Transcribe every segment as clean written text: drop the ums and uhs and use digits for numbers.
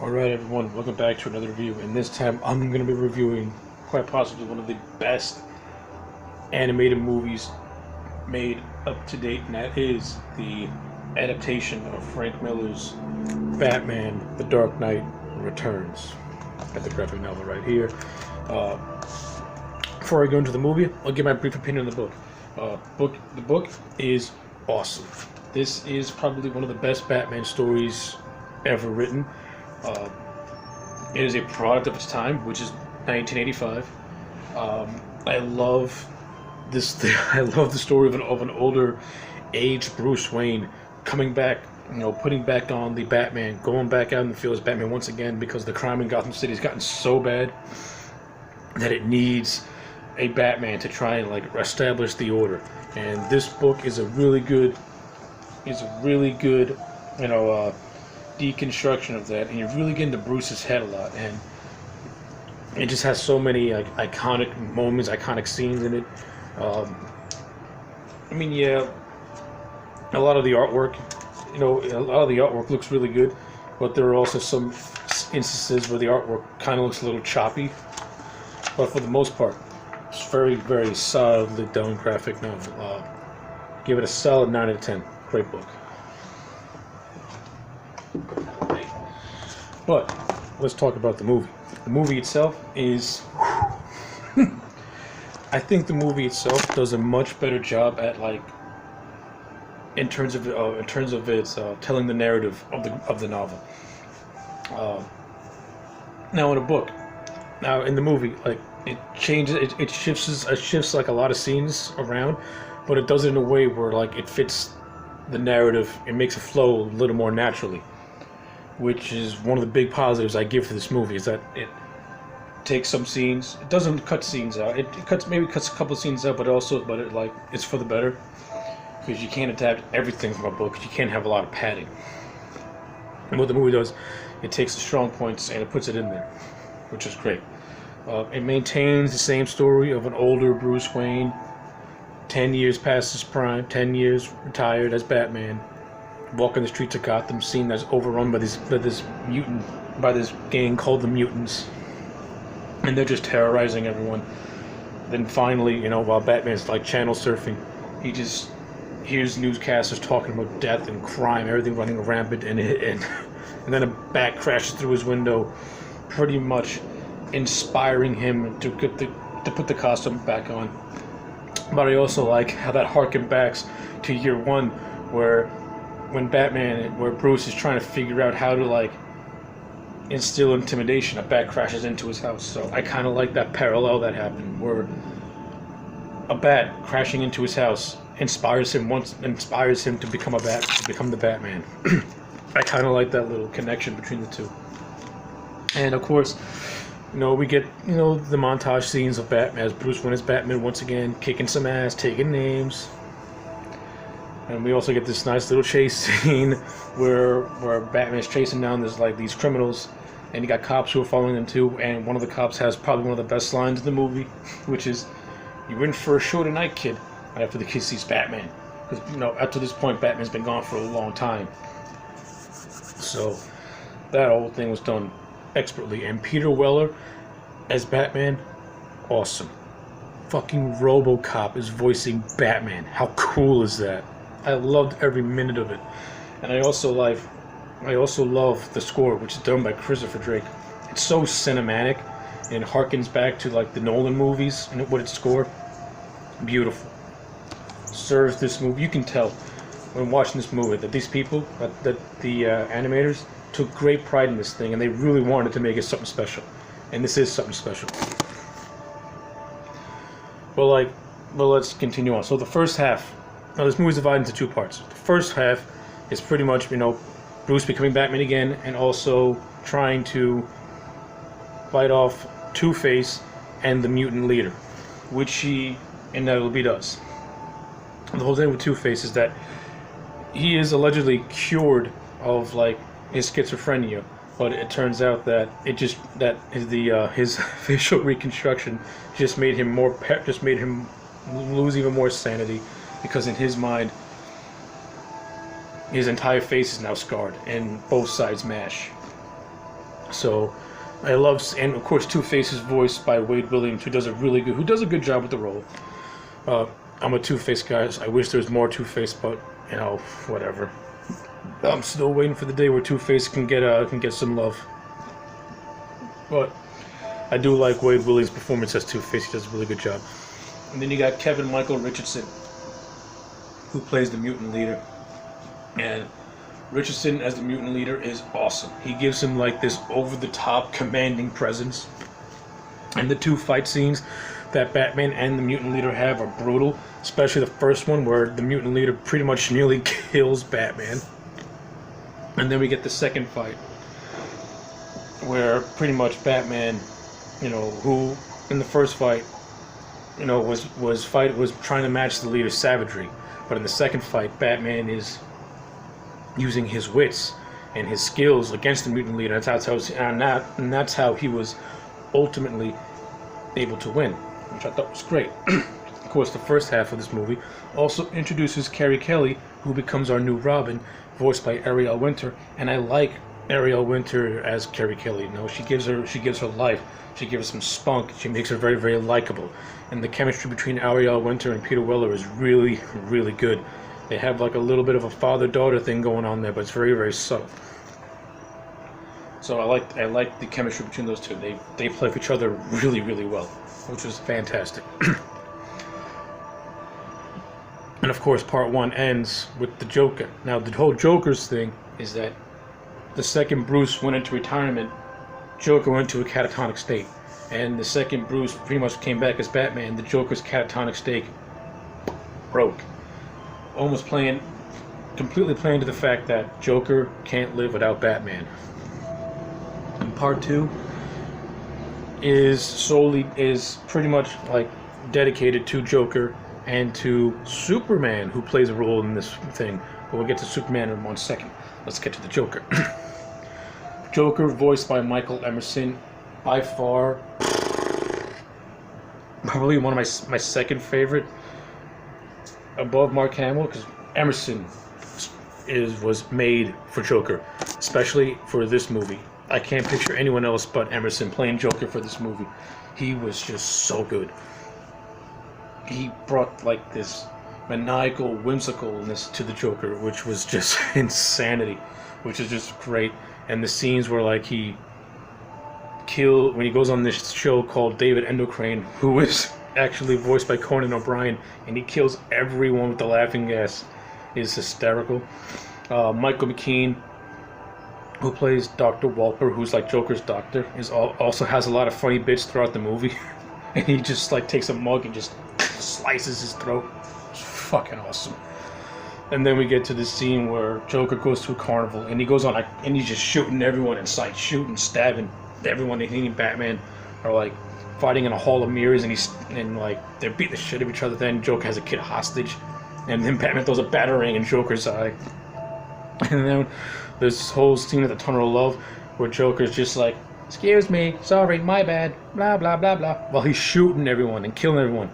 Alright everyone, welcome back to another review, and this time I'm going to be reviewing quite possibly one of the best animated movies made up to date, and that is the adaptation of Frank Miller's Batman: The Dark Knight Returns. Got the graphic novel right here. Before I go into the movie, I'll give my brief opinion on the book. The book is awesome. This is probably one of the best Batman stories ever written. It is a product of its time, which is 1985. I love this. I love the story of an older, aged Bruce Wayne coming back. Putting back on the Batman, going back out in the field as Batman once again, because the crime in Gotham City has gotten so bad that it needs a Batman to try and establish the order. And this book is a really good, deconstruction of that, and you really get into Bruce's head a lot, and it just has so many iconic moments, iconic scenes in it. A lot of the artwork, looks really good, but there are also some instances where the artwork kind of looks a little choppy. But for the most part, it's very, very solidly done graphic novel. Give it a solid 9 out of 10. Great book. But let's talk about the movie. The movie itself is I think the movie itself does a much better job at in terms of its telling the narrative of the novel. Now in the movie, it changes, it shifts a lot of scenes around, but it does it in a way where it fits the narrative. It makes it flow a little more naturally, which is one of the big positives I give to this movie, is that it takes some scenes. It doesn't cut scenes out. It cuts a couple of scenes out, but it's for the better, because you can't adapt everything from a book. You can't have a lot of padding. And what the movie does, it takes the strong points and it puts it in there, which is great. It maintains the same story of an older Bruce Wayne, 10 years past his prime, 10 years retired as Batman, walking the streets of Gotham, seen as overrun by this gang called the Mutants, and they're just terrorizing everyone. Then finally, while Batman's channel surfing, he just hears newscasters talking about death and crime, everything running rampant, and then a bat crashes through his window, pretty much inspiring him to put the costume back on. But I also like how that harken backs to Year One, where Bruce is trying to figure out how to instill intimidation, a bat crashes into his house. So I kind of like that parallel that happened, where a bat crashing into his house inspires him to become the Batman. I kind of like that little connection between the two. And of course, we get the montage scenes of Batman as Bruce Wayne as Batman once again, kicking some ass, taking names. And we also get this nice little chase scene where Batman's chasing down these criminals, and you got cops who are following them too. And one of the cops has probably one of the best lines in the movie, which is, "You're in for a show tonight, kid." After the kid sees Batman, because up to this point Batman's been gone for a long time. So that whole thing was done expertly, and Peter Weller as Batman, awesome. Fucking RoboCop is voicing Batman. How cool is that? I loved every minute of it. And I also love the score, which is done by Christopher Drake. It's so cinematic and harkens back to the Nolan movies and what its score. Beautiful. Serves this movie. You can tell when watching this movie that these people, that the animators, took great pride in this thing, and they really wanted to make it something special. And this is something special. Well, let's continue on. So the first half. Now, this movie is divided into two parts. The first half is pretty much, Bruce becoming Batman again, and also trying to fight off Two-Face and the mutant leader, which he inevitably does. The whole thing with Two-Face is that he is allegedly cured of his schizophrenia, but it turns out that his facial reconstruction just made him lose even more sanity, because in his mind his entire face is now scarred and both sides mash. So I love, and of course Two-Face is voiced by Wade Williams, who does a good job with the role. I'm a Two-Face guy. I wish there was more Two-Face, but you know, whatever. I'm still waiting for the day where Two-Face can get some love. But I do like Wade Williams' performance as Two-Face. He does a really good job. And then you got Kevin Michael Richardson, who plays the mutant leader. And Richardson as the mutant leader is awesome. He gives him like this over-the-top commanding presence. And the two fight scenes that Batman and the mutant leader have are brutal. Especially the first one where the mutant leader pretty much nearly kills Batman. And then we get the second fight where pretty much Batman, you know, who in the first fight, you know, was trying to match the leader's savagery. But in the second fight, Batman is using his wits and his skills against the mutant leader. And that's how he was ultimately able to win, which I thought was great. Of course, the first half of this movie also introduces Carrie Kelly, who becomes our new Robin, voiced by Ariel Winter. And I like Ariel Winter as Carrie Kelly. You know, she gives her life. She gives her some spunk. She makes her very, very likable. And the chemistry between Ariel Winter and Peter Weller is really, really good. They have like a little bit of a father-daughter thing going on there, but it's very, very subtle. So I like the chemistry between those two. They play with each other really, really well, which was fantastic. And of course, part one ends with the Joker. Now, the whole Joker's thing is that the second Bruce went into retirement, Joker went into a catatonic state. And the second Bruce pretty much came back as Batman, the Joker's catatonic state broke. Completely playing to the fact that Joker can't live without Batman. And part two is pretty much like dedicated to Joker and to Superman, who plays a role in this thing. But we'll get to Superman in 1 second. Let's get to the Joker. Joker, voiced by Michael Emerson, by far probably one of my second above Mark Hamill, because Emerson was made for Joker, especially for this movie. I can't picture anyone else but Emerson playing Joker for this movie. He was just so good. He brought like this maniacal whimsicalness to the Joker, which was just insanity, which is just great. And the scenes where like when he goes on this show called David Endocrane, who is actually voiced by Conan O'Brien, and he kills everyone with the laughing gas, is hysterical. Michael McKean, who plays Dr. Walper, who's like Joker's doctor, also has a lot of funny bits throughout the movie. And he just like takes a mug and just slices his throat. It's fucking awesome. And then we get to this scene where Joker goes to a carnival and he goes on and he's just shooting everyone in sight, shooting, stabbing everyone. And he and Batman are like fighting in a hall of mirrors, and like they're beating the shit out of each other. Then Joker has a kid hostage, and then Batman throws a batarang in Joker's eye. And then there's this whole scene at the Tunnel of Love where Joker's just like, "Excuse me, sorry, my bad, blah blah blah blah," while he's shooting everyone and killing everyone.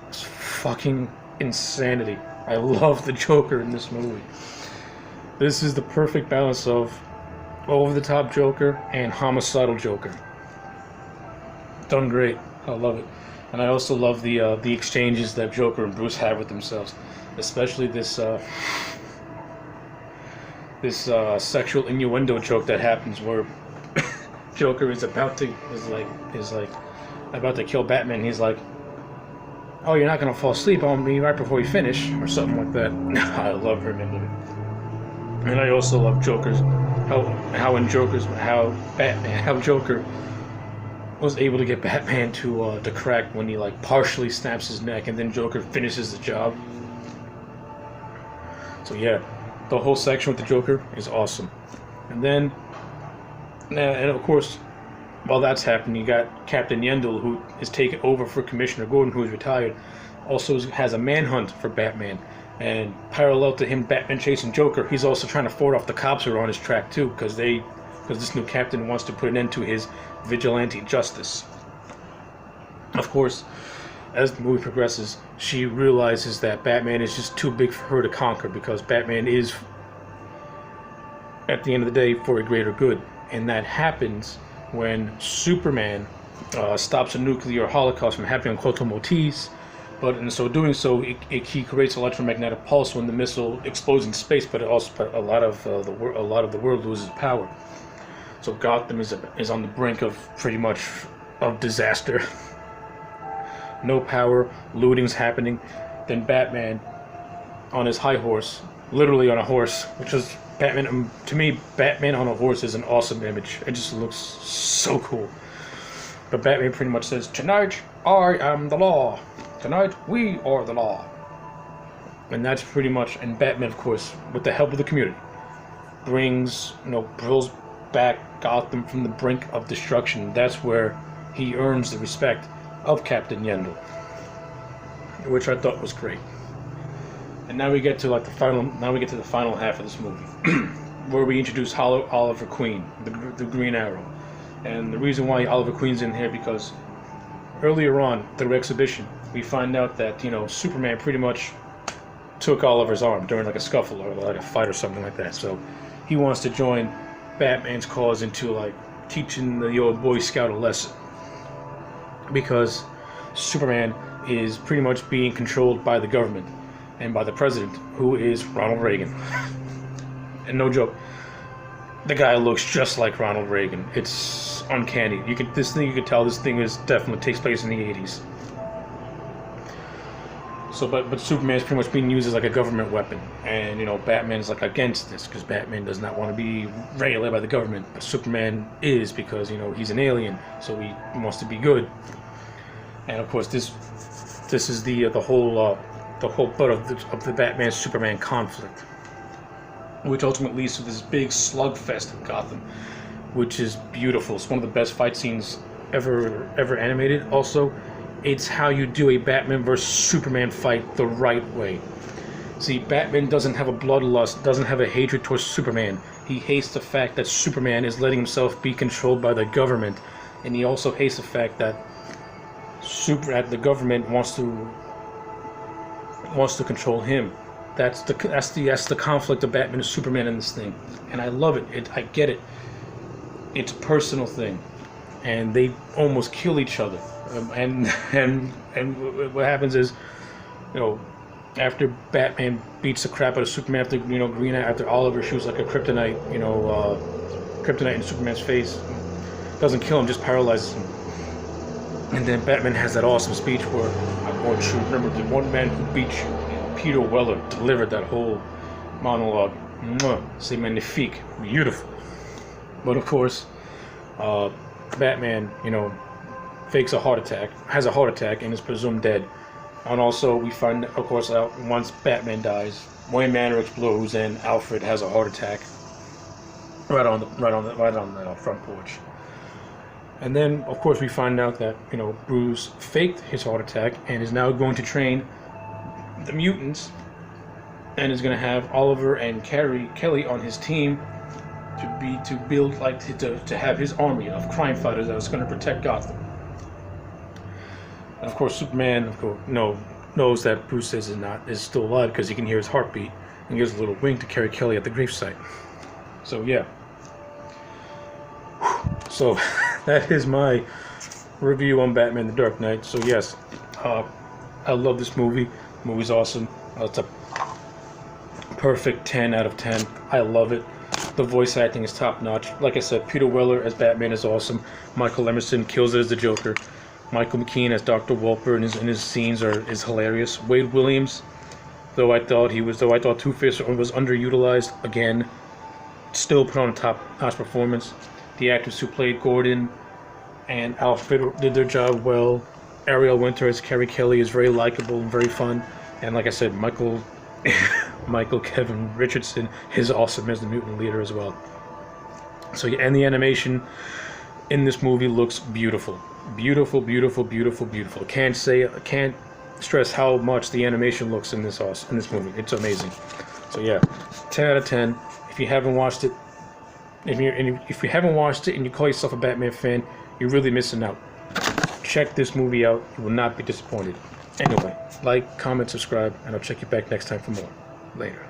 It's fucking insanity. I love the Joker in this movie. This is the perfect balance of over-the-top Joker and homicidal Joker. Done great. I love it. And I also love the exchanges that Joker and Bruce have with themselves, especially this sexual innuendo joke that happens where Joker is about to kill Batman. He's like, "Oh, you're not gonna fall asleep on me right before you finish," or something like that. I love her into it. And I also love Joker's how Joker was able to get Batman to crack when he like partially snaps his neck, and then Joker finishes the job. So yeah, the whole section with the Joker is awesome. And of course, while that's happening, you got Captain Yendel, who is taken over for Commissioner Gordon, who is retired. Also has a manhunt for Batman. And parallel to him, Batman chasing Joker, he's also trying to ford off the cops who are on his track too, because this new captain wants to put an end to his vigilante justice. Of course, as the movie progresses, she realizes that Batman is just too big for her to conquer, because Batman is, at the end of the day, for a greater good. And that happens when Superman stops a nuclear holocaust from happening on Koto Maltese, but in so doing so, he creates electromagnetic pulse when the missile explodes in space. But a lot of the world loses power. So Gotham is on the brink of pretty much of disaster. No power, looting's happening. Then Batman, on his high horse, literally on a horse, which is Batman. To me, Batman on a horse is an awesome image. It just looks so cool. But Batman pretty much says, "Tonight, I am the law. Tonight, we are the law." And that's pretty much, and Batman, of course, with the help of the community, brings back Gotham from the brink of destruction. That's where he earns the respect of Captain Yendel, which I thought was great. And now we get to the final half of this movie, where we introduce Oliver Queen, the Green Arrow. And the reason why Oliver Queen's in here, because earlier on the exhibition, we find out that Superman pretty much took Oliver's arm during like a scuffle or like a fight or something like that. So he wants to join Batman's cause into like teaching the old Boy Scout a lesson, because Superman is pretty much being controlled by the government and by the president, who is Ronald Reagan. And no joke, the guy looks just like Ronald Reagan. It's uncanny. You can tell this thing definitely takes place in the 80s. So, but Superman is pretty much being used as like a government weapon, and Batman is like against this because Batman does not want to be regulated by the government, but Superman is, because he's an alien, so he wants to be good. And of course, this is the whole butt of the Batman Superman conflict, which ultimately leads to this big slugfest in Gotham, which is beautiful. It's one of the best fight scenes ever animated. Also, it's how you do a Batman versus Superman fight the right way. See, Batman doesn't have a bloodlust, doesn't have a hatred towards Superman. He hates the fact that Superman is letting himself be controlled by the government, and he also hates the fact that the government wants to control him. That's the conflict of Batman and Superman in this thing, and I love it. I get it. It's a personal thing, and they almost kill each other. And what happens is, after Batman beats the crap out of Superman, after Oliver shoots like a kryptonite, kryptonite in Superman's face, doesn't kill him, just paralyzes him. And then Batman has that awesome speech where, "I want you to remember the one man who beat you." Peter Weller delivered that whole monologue. C'est magnifique, beautiful. But of course, Batman, has a heart attack, and is presumed dead. And also, we find, of course, out once Batman dies, Wayne Manor explodes, and Alfred has a heart attack right on the front porch. And then, of course, we find out that Bruce faked his heart attack and is now going to train the mutants, and is going to have Oliver and Kelly on his team to have his army of crime fighters that was going to protect Gotham. And of course, Superman knows that Bruce is still alive, because he can hear his heartbeat, and gives a little wink to Carrie Kelly at the gravesite. So yeah. So that is my review on Batman: The Dark Knight. So yes, I love this movie. The movie's awesome. It's a perfect 10 out of 10. I love it. The voice acting is top notch. Like I said, Peter Weller as Batman is awesome. Michael Emerson kills it as the Joker. Michael McKean as Dr. Wolper and his scenes is hilarious. Wade Williams, though I thought Two-Face was underutilized again, still put on a top-notch performance. The actors who played Gordon and Alfred did their job well. Ariel Winter as Carrie Kelly is very likable and very fun. And like I said, Michael Kevin Richardson is awesome as the mutant leader as well. So yeah, and the animation in this movie looks beautiful. Beautiful, beautiful, beautiful, beautiful. I can't stress how much the animation looks in this movie. It's amazing. So yeah, 10 out of 10. If you haven't watched it, if you haven't watched it and you call yourself a Batman fan, you're really missing out. Check this movie out. You will not be disappointed. Anyway, like, comment, subscribe, and I'll check you back next time for more. Later.